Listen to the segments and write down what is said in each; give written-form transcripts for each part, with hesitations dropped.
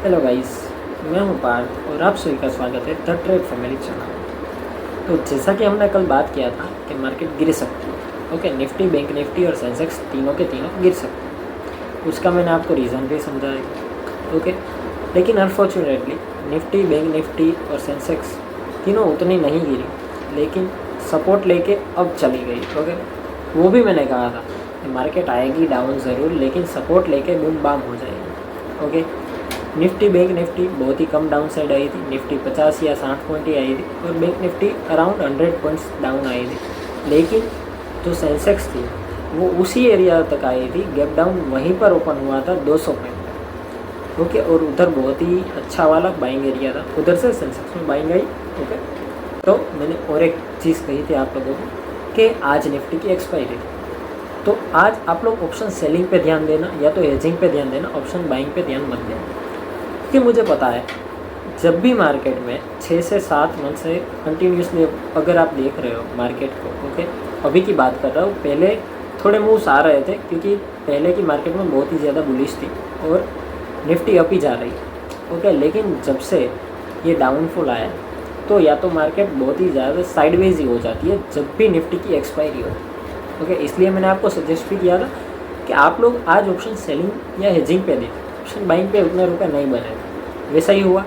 Hello guys, मैं हूं पार्थ और आप सभी का स्वागत है द ट्रेड फैमिली चैनल। तो जैसा कि हमने कल बात किया था कि मार्केट गिर सकती है। ओके, निफ्टी, बैंक निफ्टी और सेंसेक्स तीनों के तीनों गिर सकते हैं। उसका मैंने आपको रीज़न भी समझाया। ओके, लेकिन अनफॉर्चुनेटली निफ्टी, बैंक निफ्टी और सेंसेक्स तीनों उतनी नहीं गिरी, लेकिन सपोर्ट लेके अब चली गई। ओके, वो भी मैंने कहा था कि मार्केट आएगी डाउन ज़रूर, लेकिन सपोर्ट लेके बूम बाम हो जाएगी। ओके, निफ्टी, बैंक निफ्टी बहुत ही कम डाउन साइड आई थी। निफ्टी 50 या 60 पॉइंट ही आई थी और bank Nifty around 100 points down I थी। लेकिन जो सेंसेक्स थी वो उसी एरिया तक आई थी, गैप डाउन वहीं पर ओपन हुआ था 200 पॉइंट तक। ओके, और उधर बहुत ही अच्छा वाला बाइंग एरिया था, उधर से सेंसेक्स में बाइंग आई। ओके, तो मैंने और एक चीज़ कही थी आप लोगों को कि आज निफ्टी की एक्सपायरी थी, तो आज आप लोग ऑप्शन सेलिंग पे ध्यान देना या तो हेजिंग पे ध्यान देना, ऑप्शन बाइंग पे ध्यान मत देना। कि मुझे पता है जब भी मार्केट में 6 से 7 मंथ से कंटिन्यूसली अगर आप देख रहे हो मार्केट को, ओके, अभी की बात कर रहा हूँ, पहले थोड़े मूव्स आ रहे थे क्योंकि पहले की मार्केट में बहुत ही ज़्यादा बुलिश थी और निफ्टी अप ही जा रही। ओके, लेकिन जब से ये डाउनफॉल आया तो या तो मार्केट बहुत ही ज़्यादा साइडवेज ही हो जाती है जब भी निफ्टी की एक्सपायरी हो। ओके, इसलिए मैंने आपको सजेस्ट भी किया था कि आप लोग आज ऑप्शन सेलिंग या हेजिंग पे दें, ऑप्शन बाइंग पे उतने रुपए नहीं बने। वैसा ही हुआ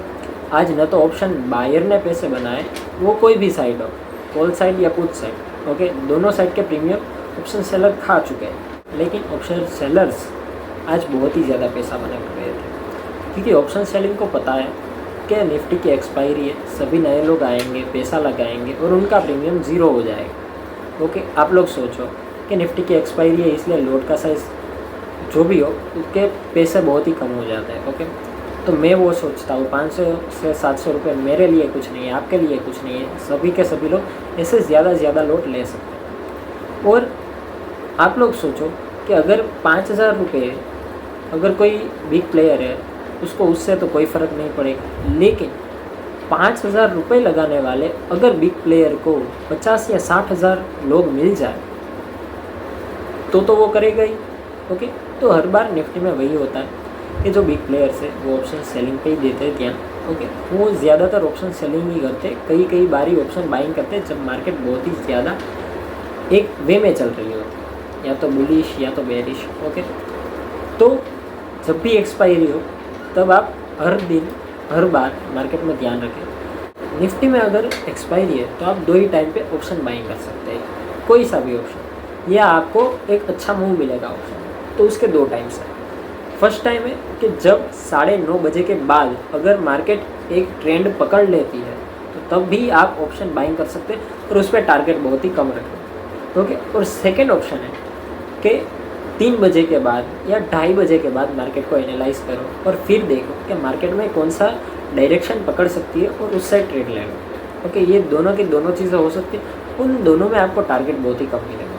आज, न तो ऑप्शन बायर ने पैसे बनाए, वो कोई भी साइड हो, कॉल साइड या पुट साइड। ओके, दोनों साइड के प्रीमियम ऑप्शन सेलर खा चुके हैं, लेकिन ऑप्शन सेलर्स आज बहुत ही ज़्यादा पैसा बना रहे थे क्योंकि ऑप्शन सेलिंग को पता है कि निफ्टी की एक्सपायरी है, सभी नए लोग आएंगे, पैसा लगाएंगे और उनका प्रीमियम ज़ीरो हो जाएगा। ओके, आप लोग सोचो कि निफ्टी की एक्सपायरी है इसलिए लोड का साइज़ जो भी हो उसके पैसे बहुत ही कम हो जाते हैं। ओके, तो मैं वो सोचता हूँ 500 से 700 रुपये मेरे लिए कुछ नहीं है, आपके लिए कुछ नहीं है, सभी के सभी लोग ऐसे ज़्यादा से ज़्यादा लोड ले सकते हैं। और आप लोग सोचो कि अगर 5000 रुपये अगर कोई बिग प्लेयर है उसको उससे तो कोई फ़र्क नहीं पड़ेगा, लेकिन 5000 रुपये लगाने वाले अगर बिग प्लेयर को 50 या 60,000 लोग मिल जाए तो वो करेगा ही। ओके, तो हर बार निफ्टी में वही होता है कि जो बिग प्लेयर्स है वो ऑप्शन सेलिंग पे ही देते हैं ध्यान। ओके, वो ज़्यादातर ऑप्शन सेलिंग ही करते, कई बारी ऑप्शन बाइंग करते हैं जब मार्केट बहुत ही ज़्यादा एक वे में चल रही होती है, या तो बुलिश या तो बेरिश। ओके, तो जब भी एक्सपायरी हो तब आप हर दिन हर बार मार्केट में ध्यान रखें। निफ्टी में अगर एक्सपायरी है तो आप 2 ही टाइम पे ऑप्शन बाइंग कर सकते हैं, कोई सा भी ऑप्शन, या आपको एक अच्छा मूव मिलेगा ऑप्शन, तो उसके 2 टाइम्स हैं। फर्स्ट टाइम है कि जब 9:30 बजे के बाद अगर मार्केट एक ट्रेंड पकड़ लेती है तो तब भी आप ऑप्शन बाइंग कर सकते हैं और उस पर टारगेट बहुत ही कम रखें। ओके, और सेकेंड ऑप्शन है कि 3 बजे के बाद या 2:30 बजे के बाद मार्केट को एनालाइज करो और फिर देखो कि मार्केट में कौन सा डायरेक्शन पकड़ सकती है और उससे ट्रेड ले लो। ओके, ये दोनों की दोनों चीज़ें हो सकती हैं, उन दोनों में आपको टारगेट बहुत ही कम मिलेगा।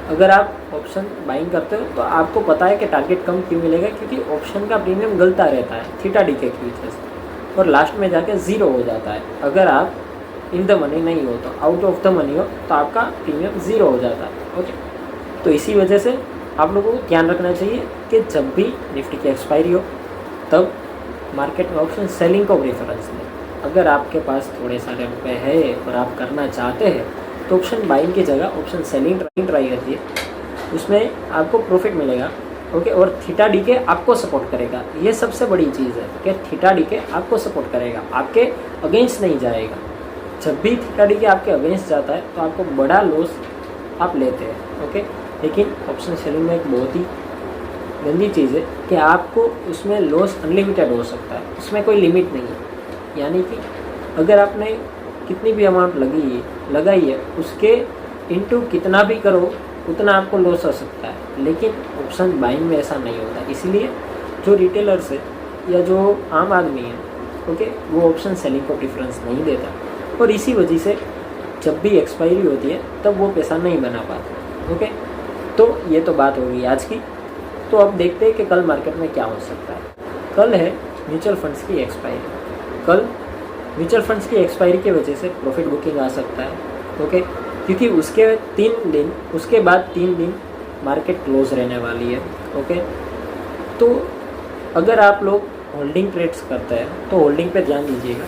अगर आप ऑप्शन बाइंग करते हो तो आपको पता है कि टारगेट कम क्यों मिलेगा, क्योंकि ऑप्शन का प्रीमियम गलता रहता है थीटा डीके की वजह से और लास्ट में जाके ज़ीरो हो जाता है। अगर आप इन द मनी नहीं हो तो आउट ऑफ द मनी हो तो आपका प्रीमियम ज़ीरो हो जाता है। ओके, तो इसी वजह से आप लोगों को ध्यान रखना चाहिए कि जब भी निफ्टी की एक्सपायरी हो तब मार्केट में ऑप्शन सेलिंग को प्रेफरेंस दें। अगर आपके पास थोड़े सारे रुपए है और आप करना चाहते हैं तो ऑप्शन बाइंग की जगह ऑप्शन सेलिंग ट्राई करिए, उसमें आपको प्रॉफिट मिलेगा। ओके, और थीटा डीके आपको सपोर्ट करेगा, ये सबसे बड़ी चीज़ है कि थीटा डीके आपको सपोर्ट करेगा, आपके अगेंस्ट नहीं जाएगा। जब भी थीटा डीके आपके अगेंस्ट जाता है तो आपको बड़ा लॉस आप लेते हैं। ओके, लेकिन ऑप्शन सेलिंग में एक बहुत ही गंदी चीज़ है कि आपको उसमें लॉस अनलिमिटेड हो सकता है, उसमें कोई लिमिट नहीं है। यानी कि अगर आपने कितनी भी अमाउंट लगाई है उसके इनटू कितना भी करो उतना आपको लॉस हो सकता है, लेकिन ऑप्शन बाइंग में ऐसा नहीं होता। इसलिए जो रिटेलर्स है या जो आम आदमी है, ओके, वो ऑप्शन सेलिंग को प्रेफरेंस नहीं देता और इसी वजह से जब भी एक्सपायरी होती है तब वो पैसा नहीं बना पाता। ओके, तो ये तो बात होगी आज की। तो अब देखते हैं कि कल मार्केट में क्या हो सकता है। कल है म्यूचुअल फंड्स की एक्सपायरी। कल म्यूचुअल फंड्स की एक्सपायरी की वजह से प्रॉफिट बुकिंग आ सकता है। ओके, क्योंकि उसके बाद 3 दिन मार्केट क्लोज रहने वाली है। ओके, तो अगर आप लोग होल्डिंग ट्रेड्स करते हैं तो होल्डिंग पे ध्यान दीजिएगा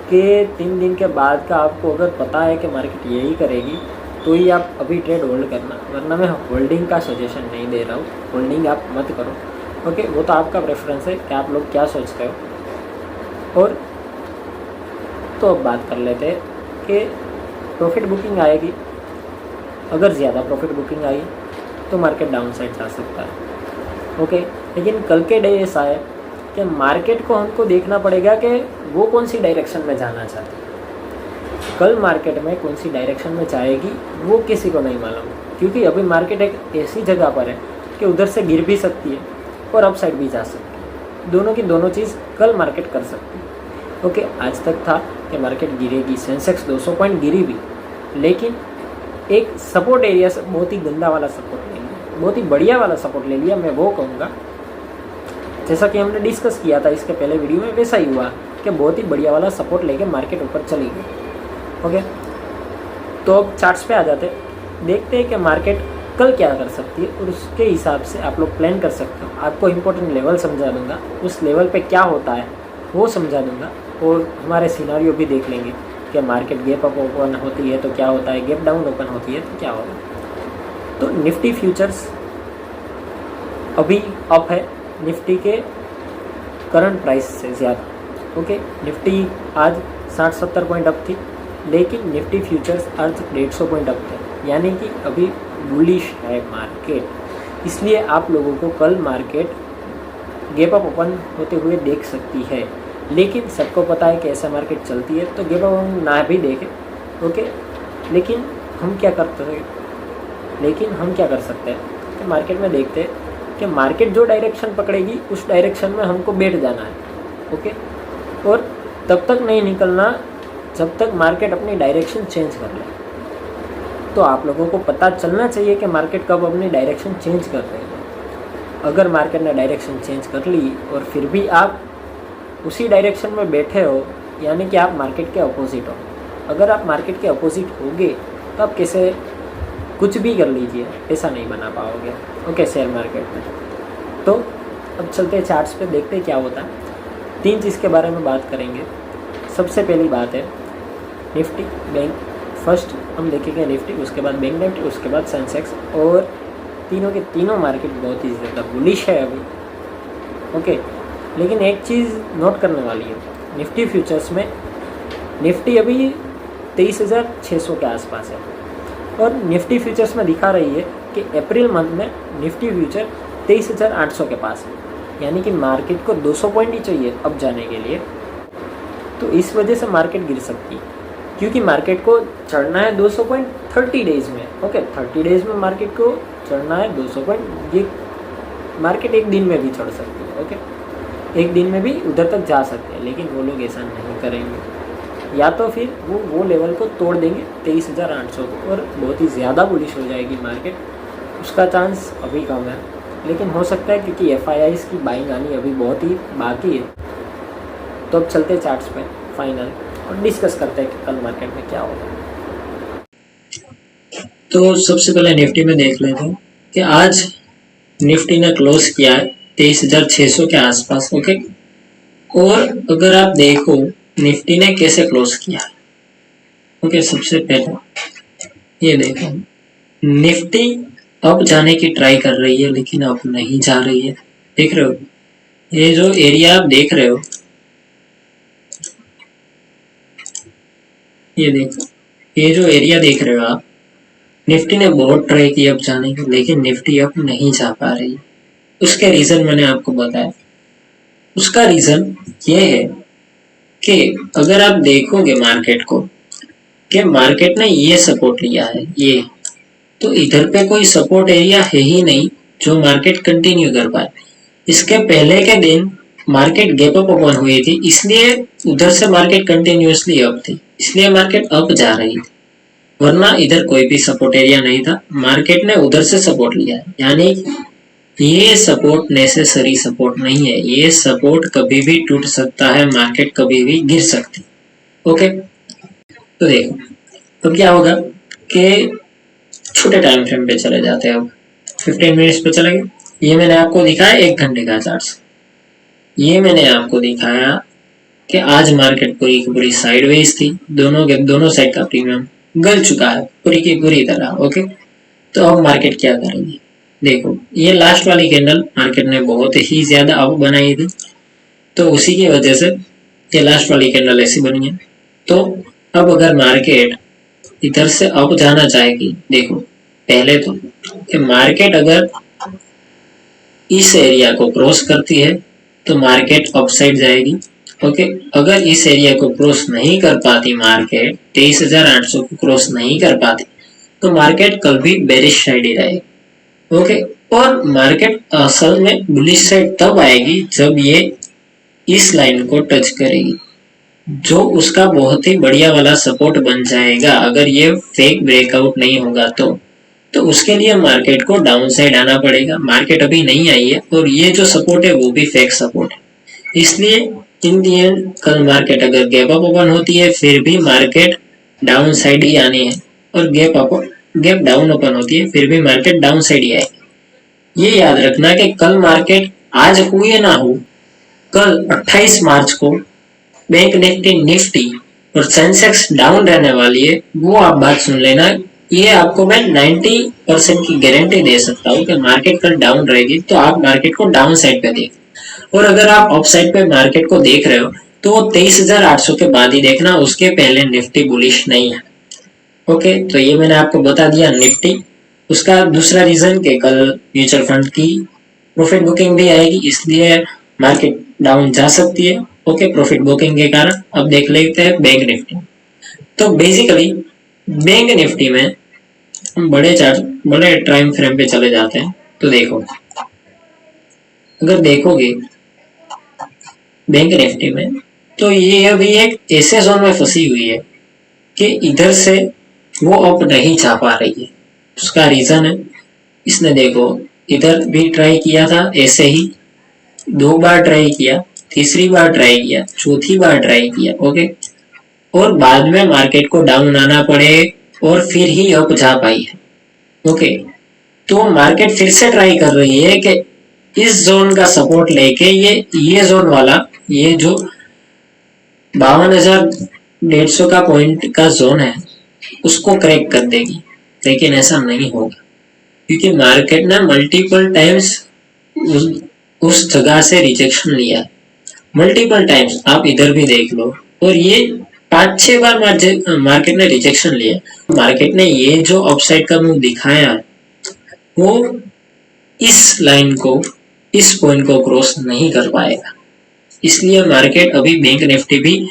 कि 3 दिन के बाद का आपको अगर पता है कि मार्केट यही करेगी तो ही आप अभी ट्रेड होल्ड करना, वरना मैं होल्डिंग का सजेशन नहीं दे रहा हूँ, होल्डिंग आप मत करो। ओके, वो तो आपका प्रेफरेंस है कि आप लोग क्या सोचते हो। और तो अब बात कर लेते हैं कि प्रॉफिट बुकिंग आएगी, अगर ज़्यादा प्रॉफिट बुकिंग आई तो मार्केट डाउन साइड जा सकता है। ओके, लेकिन कल के डे ऐसा है कि मार्केट को हमको देखना पड़ेगा कि वो कौन सी डायरेक्शन में जाना चाहती है। कल मार्केट में कौन सी डायरेक्शन में जाएगी वो किसी को नहीं मालूम, क्योंकि अभी मार्केट एक ऐसी जगह पर है कि उधर से गिर भी सकती है और अप साइड भी जा सकती है। दोनों की दोनों चीज़ कल मार्केट कर सकती है। ओके, आज तक था कि मार्केट गिरेगी, सेंसेक्स 200 पॉइंट गिरी भी, लेकिन एक सपोर्ट एरिया से बहुत ही गंदा वाला सपोर्ट ले लिया, बहुत ही बढ़िया वाला सपोर्ट ले लिया, मैं वो कहूँगा। जैसा कि हमने डिस्कस किया था इसके पहले वीडियो में, वैसा ही हुआ कि बहुत ही बढ़िया वाला सपोर्ट लेके मार्केट ऊपर चली गई। ओके, तो अब चार्ट्स पे आ जाते, देखते हैं कि मार्केट कल क्या कर सकती है और उसके हिसाब से आप लोग प्लान कर सकते हो। आपको इंपॉर्टेंट लेवल समझा दूंगा, उस लेवल पे क्या होता है वो समझा दूंगा, और हमारे सिनारियो भी देख लेंगे कि मार्केट गैप अप ओपन होती है तो क्या होता है, गैप डाउन ओपन होती है तो क्या होता है। तो निफ्टी फ्यूचर्स अभी अप है निफ्टी के करंट प्राइस से ज़्यादा। ओके, निफ्टी आज 60-70 पॉइंट अप थी, लेकिन निफ्टी फ्यूचर्स आज 150 पॉइंट अप थे, यानी कि अभी बुलिश है मार्केट। इसलिए आप लोगों को कल मार्केट गैप अप ओपन होते हुए देख सकती है, लेकिन सबको पता है कि ऐसा मार्केट चलती है तो गैप अप हम ना भी देखें। ओके, लेकिन हम क्या कर सकते हैं कि मार्केट में देखते हैं कि मार्केट जो डायरेक्शन पकड़ेगी उस डायरेक्शन में हमको बैठ जाना है। ओके, और तब तक नहीं निकलना जब तक मार्केट अपनी डायरेक्शन चेंज कर ले। तो आप लोगों को पता चलना चाहिए कि मार्केट कब अपनी डायरेक्शन चेंज कर रही है। अगर मार्केट ने डायरेक्शन चेंज कर ली और फिर भी आप उसी डायरेक्शन में बैठे हो, यानी कि आप मार्केट के अपोजिट हो। अगर आप मार्केट के अपोजिट होगे तो आप कैसे कुछ भी कर लीजिए, पैसा नहीं बना पाओगे। ओके, शेयर मार्केट में। तो अब चलते हैं चार्ट्स पे, देखते हैं क्या होता है। 3 चीज़ के बारे में बात करेंगे। सबसे पहली बात है निफ्टी बैंक। फर्स्ट हम देखेंगे निफ्टी, उसके बाद बैंक निफ्टी, उसके बाद सेंसेक्स, और तीनों के तीनों मार्केट बहुत ही ज़्यादा बुलिश है अभी। ओके, लेकिन एक चीज़ नोट करने वाली है, निफ्टी फ्यूचर्स में निफ्टी अभी 23,600 के आसपास है, और निफ्टी फ्यूचर्स में दिखा रही है कि अप्रैल मंथ में निफ्टी फ्यूचर 23,800 के पास है, यानी कि मार्केट को 200 पॉइंट ही चाहिए अब जाने के लिए। तो इस वजह से मार्केट गिर सकती है, क्योंकि मार्केट को चढ़ना है 200 पॉइंट 30 डेज़ में। ओके, 30 डेज़ में मार्केट को चढ़ना है 200 पॉइंट। ये मार्केट एक दिन में भी चढ़ सकती है। ओके, एक दिन में भी उधर तक जा सकते हैं, लेकिन वो लोग ऐसा नहीं करेंगे, या तो फिर वो लेवल को तोड़ देंगे 23,800 को, और बहुत ही ज़्यादा बुलिश हो जाएगी मार्केट। उसका चांस अभी कम है, लेकिन हो सकता है, क्योंकि FIIs की बाइंग आनी अभी बहुत ही बाकी है। तो अब चलते हैं चार्ट्स पे फाइनल और डिस्कस करते हैं कि कल मार्केट में क्या होगा। तो सबसे पहले निफ्टी में देख लेते हैं कि आज निफ्टी ने क्लोज किया है 23,600 के आसपास। ओके, और अगर आप देखो निफ्टी ने कैसे क्लोज किया। ओके, सबसे पहले ये देखो, निफ्टी अब जाने की ट्राई कर रही है, लेकिन अब नहीं जा रही है। देख रहे हो, ये जो एरिया आप देख रहे हो, ये देखो, ये जो एरिया देख रहे हो आप, निफ्टी ने बहुत ट्राई किया अब जाने की, लेकिन निफ्टी अब नहीं जा पा रही। उसके रीजन मैंने आपको बताया। उसका रीजन ये है कि अगर आप देखोगे मार्केट को, कि मार्केट ने ये सपोर्ट लिया है, ये तो इधर पे कोई सपोर्ट एरिया है ही नहीं जो मार्केट कंटिन्यू कर पाए। इसके पहले के दिन मार्केट गैप अप ओपन हुई थी, इसलिए उधर से मार्केट कंटिन्यूअसली अप थी, इसलिए मार्केट अप जा रही थी, वरना इधर कोई भी सपोर्ट एरिया नहीं था। मार्केट ने उधर से सपोर्ट लिया है, यानी ये सपोर्ट नेसेसरी सपोर्ट नहीं है, ये सपोर्ट कभी भी टूट सकता है, मार्केट कभी भी गिर सकती है। ओके, तो देखो अब क्या होगा कि छोटे टाइम फ्रेम पे चले जाते हैं। अब 15 मिनट्स पे चलेंगे। ये मैंने आपको दिखाया 1 घंटे का चार्ट। ये मैंने आपको दिखाया कि आज मार्केट पूरी की पूरी साइडवेज थी, दोनों साइड का प्रीमियम गल चुका है पूरी की पूरी तरह। ओके, तो अब मार्केट क्या करेगी? देखो, ये लास्ट वाली कैंडल मार्केट ने बहुत ही ज्यादा अप बनाई थी, तो उसी की वजह से ये लास्ट वाली कैंडल ऐसी बनी है। तो अब अगर मार्केट इधर से अप जाना चाहेगी, देखो पहले तो कि मार्केट अगर इस एरिया को क्रॉस करती है तो मार्केट अपसाइड जाएगी। ओके, अगर इस एरिया को क्रॉस नहीं कर पाती मार्केट, 23,800 को क्रॉस नहीं कर पाती, तो मार्केट कल भी बेरिश साइड ही रहेगी। ओके, और मार्केट असल में बुलिश साइड तब आएगी जब ये इस लाइन को टच करेगी, जो उसका बहुत ही बढ़िया वाला सपोर्ट बन जाएगा। अगर ये फेक ब्रेकआउट नहीं होगा तो उसके लिए मार्केट को डाउन साइड आना पड़ेगा। मार्केट अभी नहीं आई है और ये जो सपोर्ट है वो भी फेक सपोर्ट है। इसलिए इन दी एंड कल मार्केट अगर गैप अप ओपन होती है फिर भी मार्केट डाउन साइड ही आनी है, और गैप डाउन ओपन होती है फिर भी मार्केट डाउन साइड ही आएगी। ये याद रखना कि कल मार्केट आज हो या ना हो, कल 28 मार्च को बैंक निफ्टी और सेंसेक्स डाउन रहने वाली है, वो आप बात सुन लेना। ये आपको मैं 90% की गारंटी दे सकता हूँ कि मार्केट कल डाउन रहेगी, तो आप मार्केट को डाउन साइड पे देख, और अगर आप अप साइड पे मार्केट को देख रहे हो तो 23,800 के बाद ही देखना, उसके पहले निफ्टी बुलिश नहीं है। ओके, तो ये मैंने आपको बता दिया निफ्टी। उसका दूसरा रीजन कि कल म्यूचुअल फंड की प्रॉफिट बुकिंग भी आएगी, इसलिए मार्केट डाउन जा सकती है। ओके, प्रॉफिट बुकिंग के कारण। अब देख लेते हैं बैंक निफ्टी। तो बेसिकली बैंक निफ्टी में हम बड़े टाइम फ्रेम पे चले जाते हैं। तो देखो, अगर देखोगे बैंक निफ्टी में, तो ये अभी एक ऐसे जोन में फंसी हुई है कि इधर से वो अप नहीं जा पा रही है। उसका रीजन है, इसने देखो इधर भी ट्राई किया था ऐसे ही, 2 बार ट्राई किया, तीसरी बार ट्राई किया, चौथी बार ट्राई किया। ओके, और बाद में मार्केट को डाउन आना पड़े और फिर ही अप जा पाई है। ओके, तो मार्केट फिर से ट्राई कर रही है कि इस जोन का सपोर्ट लेके ये जोन वाला, ये जो 52,150 का पॉइंट का जोन है उसको क्रैक कर देगी, लेकिन ऐसा नहीं होगा क्योंकि मार्केट ने मल्टीपल टाइम्स उस जगह से रिजेक्शन लिया है। मल्टीपल टाइम्स आप इधर भी देख लो, और ये 5-6 बार मार्केट ने रिजेक्शन लिया। मार्केट ने ये जो अपसाइड का मूव दिखाया है वो इस लाइन को, इस पॉइंट को क्रॉस नहीं कर पाएगा। इसलिए मार्केट अभी बैंक निफ्टी भी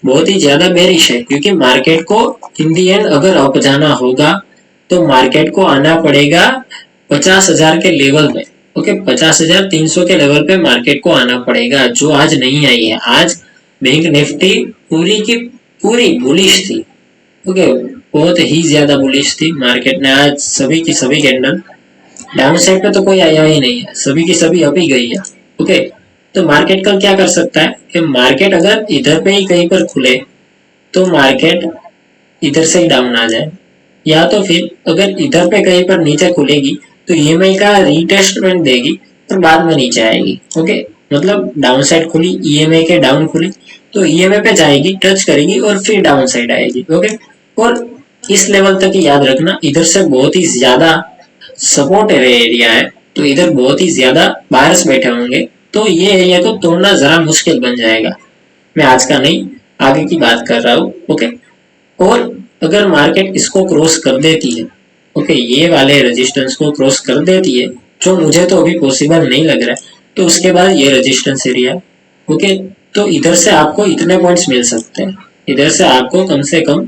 बहुत ही ज्यादा बेरिश है, क्योंकि मार्केट को इन दी एंड अगर अप जाना होगा तो मार्केट को आना पड़ेगा 50,000 के लेवल में। ओके, 50,300 के लेवल पे मार्केट को आना पड़ेगा, जो आज नहीं आई है। आज बैंक निफ्टी पूरी की पूरी बुलिश थी। ओके, बहुत ही ज्यादा बुलिश थी। मार्केट ने आज सभी की सभी कैंडल, डाउन साइड पे तो कोई आया ही नहीं है, सभी की सभी अप ही गई है। ओके, तो मार्केट कल क्या कर सकता है कि मार्केट अगर इधर पे ही कहीं पर खुले तो मार्केट इधर से ही डाउन आ जाए, या तो फिर अगर इधर पे कहीं पर नीचे खुलेगी तो ईएमआई का रीटेस्टमेंट देगी और बाद में नीचे आएगी। ओके, मतलब डाउन साइड खुली, ईएमआई के डाउन खुली तो ईएमआई पे जाएगी, टच करेगी और फिर डाउन साइड आएगी। ओके, और इस लेवल तक याद रखना, इधर से बहुत ही ज्यादा सपोर्ट एरिया है, तो इधर बहुत ही ज्यादा बायर्स बैठे होंगे, तो ये एरिया को तोड़ना जरा मुश्किल बन जाएगा। मैं आज का नहीं, आगे की बात कर रहा हूँ। ओके, और अगर मार्केट इसको क्रॉस कर देती है, ओके, ये वाले रेजिस्टेंस को क्रॉस कर देती है, जो मुझे तो अभी पॉसिबल नहीं लग रहा है, तो उसके बाद ये रेजिस्टेंस एरिया, ओके, तो इधर से आपको इतने पॉइंट्स मिल सकते हैं। इधर से आपको कम से कम,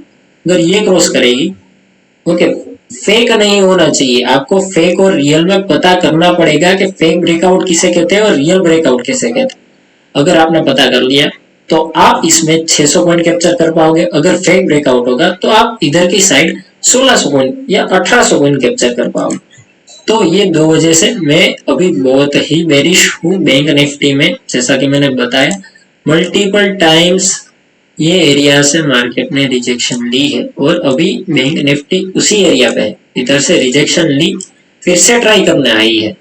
अगर ये क्रॉस करेगी, ओके, फेक नहीं होना चाहिए, आपको फेक और रियल में पता करना पड़ेगा कि फेक ब्रेकआउट किसे कहते हैं और रियल ब्रेकआउट किसे कहते हैं। अगर आपने पता कर लिया तो आप इसमें 600 पॉइंट कैप्चर कर पाओगे। अगर फेक ब्रेकआउट होगा तो आप इधर की साइड 1600 पॉइंट या 1800 पॉइंट कैप्चर कर पाओगे। तो ये 2 वजह से मैं अभी बहुत ही बेरिश हूँ बैंक निफ्टी में। जैसा कि मैंने बताया, मल्टीपल टाइम्स ये एरिया से मार्केट ने रिजेक्शन ली है और अभी बैंक निफ्टी उसी एरिया पे है, इधर से रिजेक्शन ली, फिर से ट्राई करने आई है।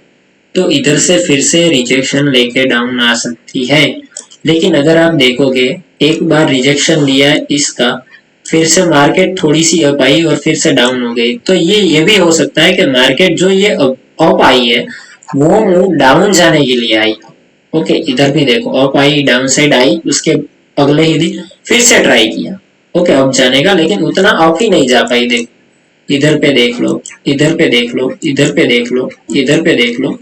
तो इधर से फिर से रिजेक्शन लेके डाउन आ सकती है। लेकिन अगर आप देखोगे एक बार रिजेक्शन लिया इसका, फिर से मार्केट थोड़ी सी अप आई और फिर से डाउन हो गई, तो ये भी हो सकता है कि मार्केट जो ये अप आई है वो मूव डाउन जाने के लिए आई। ओके, इधर भी देखो up I, down side I, उसके अगले ही दिन फिर से ट्राई किया ओके अप जाने का, लेकिन उतना अप ही नहीं जा पाई। देखो इधर पे देख लो, इधर पे देख लो, इधर पे देख लो, इधर पे देख लो,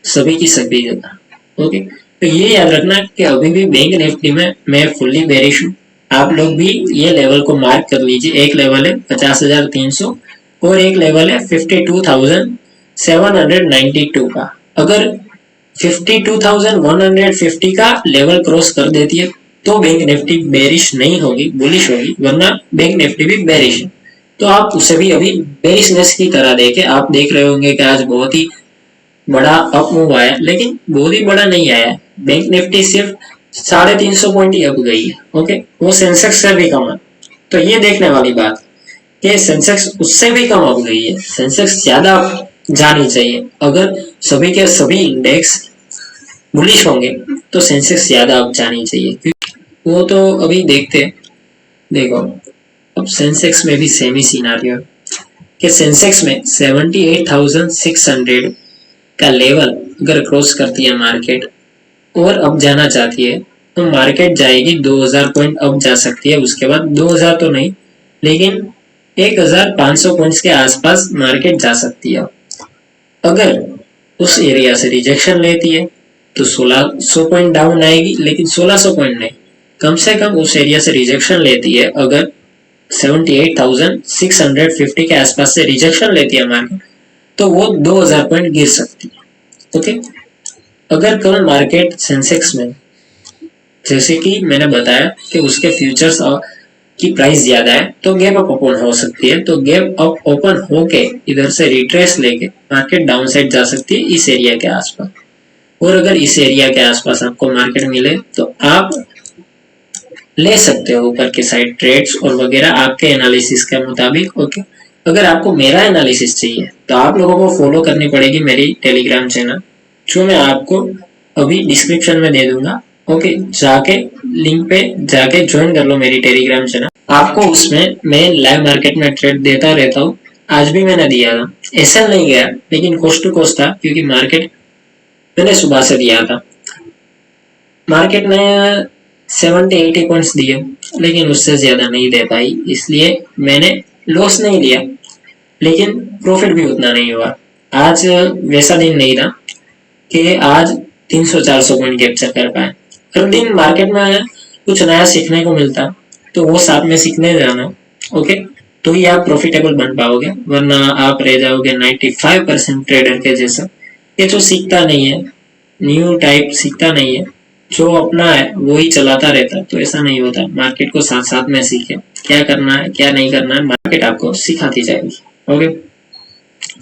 सभी की सभी जगह। ओके, तो ये याद रखना कि अभी भी बैंक निफ्टी में मैं फुल्ली बेरिश हूँ। आप लोग भी ये लेवल को मार्क कर लीजिए। एक लेवल है 50,300 और एक लेवल है 52,792 का। अगर 52,150 का लेवल क्रॉस कर देती है तो बैंक निफ्टी बेरिश नहीं होगी, बुलिश होगी, वरना बैंक निफ्टी भी बेरिश है। तो आप उसे भी अभी बेरिशनेस की तरह देखे। आप देख रहे होंगे कि आज बहुत ही बड़ा अप मूव आया, लेकिन बहुत ही बड़ा नहीं आया। बैंक निफ्टी सिर्फ 350 पॉइंट ही अप गई है। ओके, वो सेंसेक्स से भी कम है। तो ये देखने वाली बात कि सेंसेक्स उससे भी कम अप गई है। सेंसेक्स ज्यादा जानी चाहिए। अगर सभी के सभी इंडेक्स बुलिश होंगे तो सेंसेक्स ज्यादा अप जानी चाहिए। वो तो अभी देखते हैं। देखो अब सेंसेक्स में भी सेम ही सिनारियो है कि सेंसेक्स में 78,600 का लेवल अगर क्रॉस करती है मार्केट और अब जाना चाहती है तो मार्केट जाएगी 2000 पॉइंट अब जा सकती है। उसके बाद 2000 तो नहीं, लेकिन 1500 पॉइंट्स के आसपास मार्केट जा सकती है। अगर उस एरिया से रिजेक्शन लेती है तो 1600 पॉइंट डाउन आएगी, लेकिन 1600 पॉइंट नहीं, कम से कम उस एरिया से रिजेक्शन लेती है। अगर 78,650 के आसपास से रिजेक्शन लेती है मार्केट तो वो 2000 पॉइंट गिर सकती है। ओके, अगर कल मार्केट सेंसेक्स में, जैसे कि मैंने बताया कि उसके फ्यूचर्स की प्राइस ज्यादा है, तो गैप अप ओपन हो सकती है। तो गैप अप ओपन होके इधर से रिट्रेस लेके मार्केट डाउन साइड जा सकती है इस एरिया के आसपास। और अगर इस एरिया के आसपास आपको मार्केट मिले तो आप ले सकते हो ऊपर के साइड ट्रेड्स और वगैरह आपके एनालिसिस के मुताबिक। ओके, अगर आपको मेरा एनालिसिस चाहिए तो आप लोगों को फॉलो करनी पड़ेगी मेरी टेलीग्राम चैनल, जो मैं आपको अभी डिस्क्रिप्शन में दे दूंगा। ओके, जाके लिंक पे जाके ज्वाइन कर लो मेरी टेलीग्राम चैनल। आपको उसमें मैं लाइव मार्केट में ट्रेड देता रहता हूँ। आज भी मैंने दिया था, ऐसा नहीं गया, लेकिन कोस्ट टू कोस्ट था क्योंकि मार्केट मैंने सुबह से दिया था। मार्केट ने 70-80 पॉइंट्स दिए, लेकिन उससे ज्यादा नहीं दे पाई, इसलिए मैंने लॉस नहीं लिया, लेकिन प्रॉफिट भी उतना नहीं हुआ। आज वैसा दिन नहीं था कि आज 300-400 पॉइंट कैप्चर कर पाए। हर दिन मार्केट में कुछ नया सीखने को मिलता, तो वो साथ में सीखने जाना। ओके, तो ही आप प्रॉफिटेबल बन पाओगे, वरना आप रह जाओगे 95% ट्रेडर के जैसा, ये जो सीखता नहीं है, न्यू टाइप सीखता नहीं है, जो अपना है वो ही चलाता रहता है। तो ऐसा नहीं होता। मार्केट को साथ साथ में सीखे, क्या करना है क्या नहीं करना है, मार्केट आपको सिखाती जाएगी। ओके,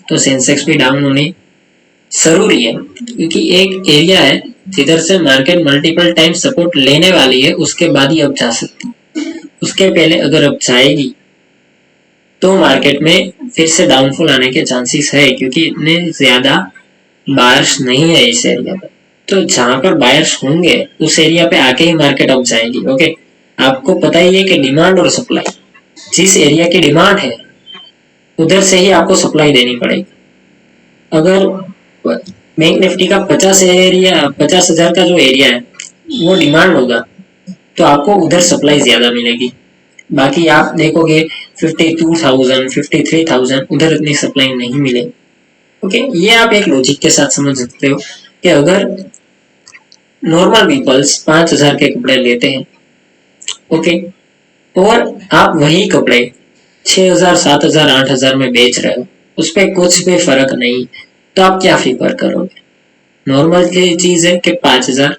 तो सेंसेक्स भी डाउन होनी जरूरी है, क्योंकि एक एरिया है जिधर से मार्केट मल्टीपल टाइम सपोर्ट लेने वाली है, उसके बाद ही अब जा सकती है। उसके पहले अगर अब जाएगी तो मार्केट में फिर से डाउनफॉल आने के चांसेस है, क्योंकि इतने ज्यादा बायर्स नहीं है इस एरिया पर। तो जहां पर बायर्स होंगे उस एरिया पे आके ही मार्केट अप जाएगी। ओके, आपको पता ही है कि डिमांड और सप्लाई, जिस एरिया की डिमांड है उधर से ही आपको सप्लाई देनी पड़ेगी। अगर बैंक निफ्टी का 50,000 का जो एरिया है वो डिमांड होगा तो आपको उधर सप्लाई ज्यादा मिलेगी। बाकी आप देखोगे 52,000 53,000 उधर इतनी सप्लाई नहीं मिलेगी। ओके, ये आप एक लॉजिक के साथ समझ सकते हो कि अगर नॉर्मल पीपल्स 5,000 के कपड़े लेते हैं, ओके, और आप वही कपड़े 6,000 7,000 8,000 में बेच रहे हो, उस पर कुछ भी फर्क नहीं, तो आप क्या प्रीफर करोगे? नॉर्मल की चीज है कि 5,000।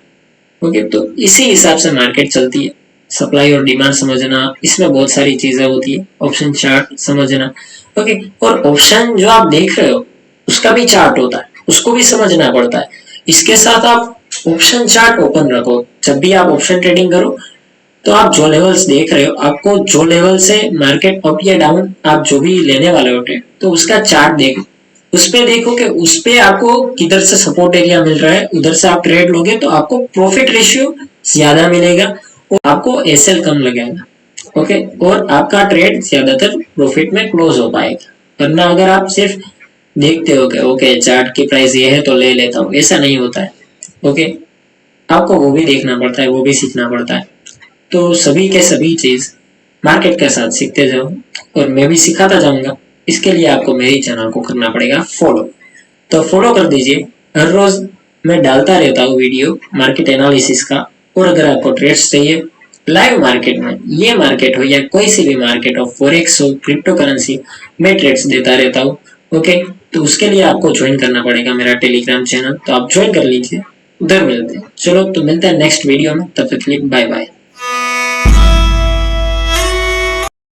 ओके, तो इसी हिसाब से मार्केट चलती है। सप्लाई और डिमांड समझना, इसमें बहुत सारी चीजें होती है। ऑप्शन चार्ट समझना, ओके, और ऑप्शन जो आप देख रहे हो उसका भी चार्ट होता है, उसको भी समझना पड़ता है। इसके साथ आप ऑप्शन चार्ट ओपन रखो। जब भी आप ऑप्शन ट्रेडिंग करो तो आप जो लेवल्स देख रहे हो, आपको जो लेवल से मार्केट अप या डाउन आप जो भी लेने वाले हो ट्रेड, तो उसका चार्ट देखो। उस पे देखो कि उस पे आपको किधर से सपोर्ट एरिया मिल रहा है, उधर से आप ट्रेड लोगे तो आपको प्रॉफिट रेशियो ज्यादा मिलेगा और आपको एसएल कम लगेगा। ओके, और आपका ट्रेड ज्यादातर प्रॉफिट में क्लोज हो पाएगा। वरना अगर आप सिर्फ देखते हो कि ओके चार्ट की प्राइस ये है तो ले लेता हूँ, ऐसा नहीं होता है। ओके, आपको वो भी देखना पड़ता है, वो भी सीखना पड़ता है। तो सभी के सभी चीज मार्केट के साथ सीखते जाओ और मैं भी सिखाता जाऊंगा। इसके लिए आपको मेरी चैनल को करना पड़ेगा फॉलो। तो फॉलो कर दीजिए, हर रोज मैं डालता रहता हूँ वीडियो मार्केट एनालिसिस का। और अगर आपको ट्रेड्स चाहिए लाइव मार्केट में, ये मार्केट हो या कोई सी भी मार्केट हो, फॉरेक्स हो, क्रिप्टो करेंसी, मैं ट्रेड्स देता रहता हूँ। ओके, तो उसके लिए आपको ज्वाइन करना पड़ेगा मेरा टेलीग्राम चैनल, तो आप ज्वाइन कर लीजिए, उधर मिलते हैं। चलो तो मिलते हैं नेक्स्ट वीडियो में, तब तक के लिए बाय बाय।